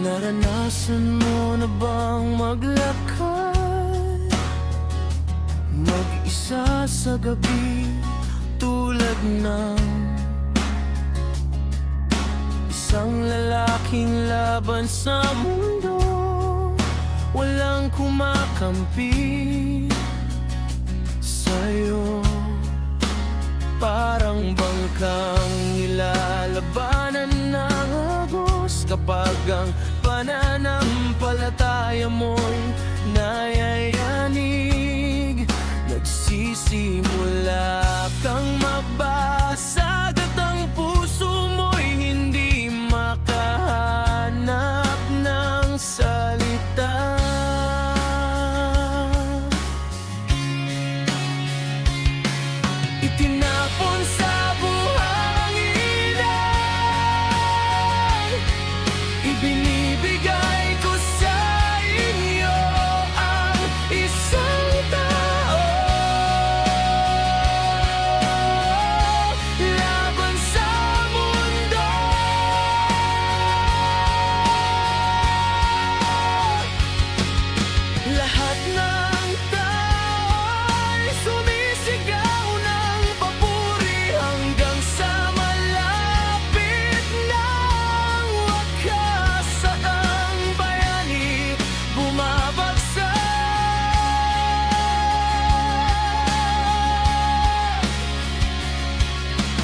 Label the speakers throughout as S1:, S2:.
S1: Naranasan mo na bang maglakad mag-isa sa gabi, tulad ng isang lalaking laban sa mundo? Walang kumakampi sa'yo, parang bangkang nilalabanan ng agos. Kapag ang pananampalataya mo'y nayayanig, nagsisimula kang mabasag at ang puso mo'y hindi makahanap ng salita. Itinapon sa buhanginan, ibinibigay ko sa inyo ang isang tao laban sa mundo. Lahat ng tao'y sumisigaw ng papuri hanggang sa malapit ng wakas ang bayani bumabagsak.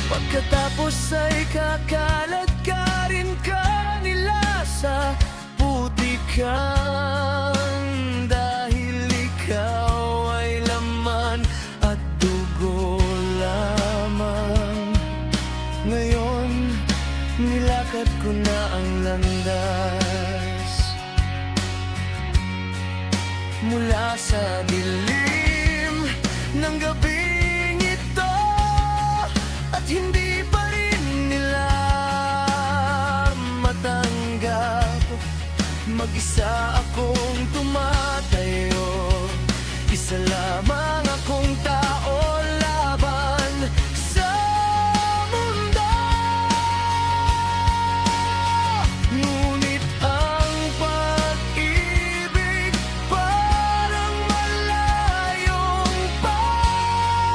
S1: Pagkatapos ay kakalat ka rin kanila sa putikan, dahil ikaw ay laman at dugo lamang. Ngayon, nilakad ko na ang landas mula sa dilim ng gabing ito, at hindi pa rin nila matanggap. Mag-isa akong tumatayo, isa lamang akong tao laban sa mundo. Ngunit ang pag-ibig parang malayong paalala,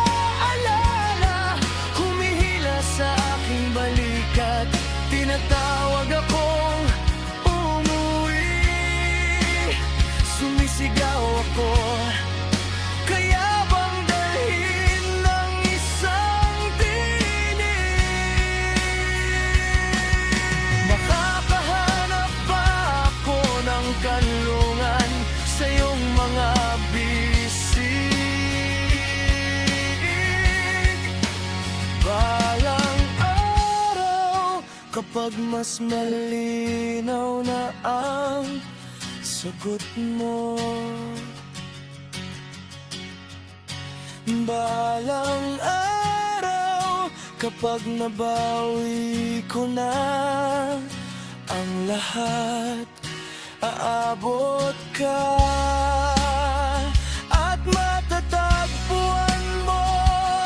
S1: humihila sa aking balikat, tinatawag akong umuwi. Sumisigaw ako, kaya bang dalhin ng isang tinig? Makakahanap pa ako ng kanlungan sa iyong mga bisig. Balang araw, kapag mas malinaw na ang sagot mo, balang araw, kapag nabawi ko na ang lahat, aabot ka at matatagpuan mo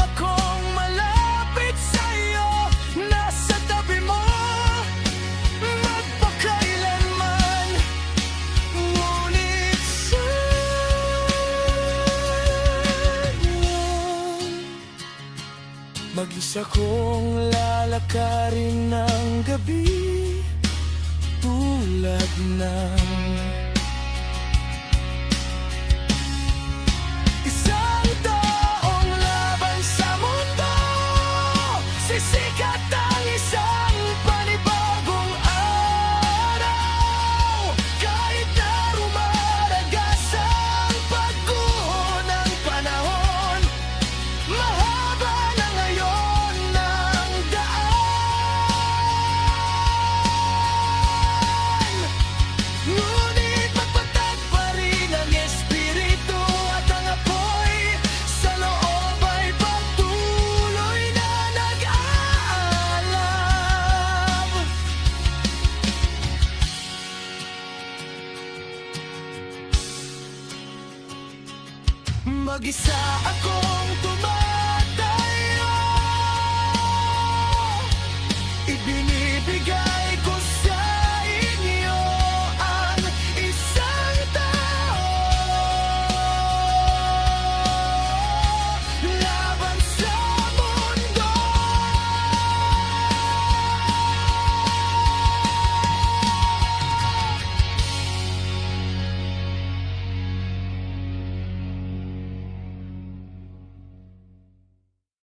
S1: akong malapit sa'yo, nasa tabi mo magpakailanman. Ngunit sayang, mag-isa kong lalakarin ng gabi, tulad ng isang taong laban sa mundo. Sisikat ang isang panibagong araw, kahit na rumaragas ang pagguho ng panahon. Mahaba na ngayon ng daan, ngunit magpatag pa rin ang espiritu, at ang apoy sa loob ay patuloy na nag-aalab. Mag-isa akong tumatayo, ibinibigay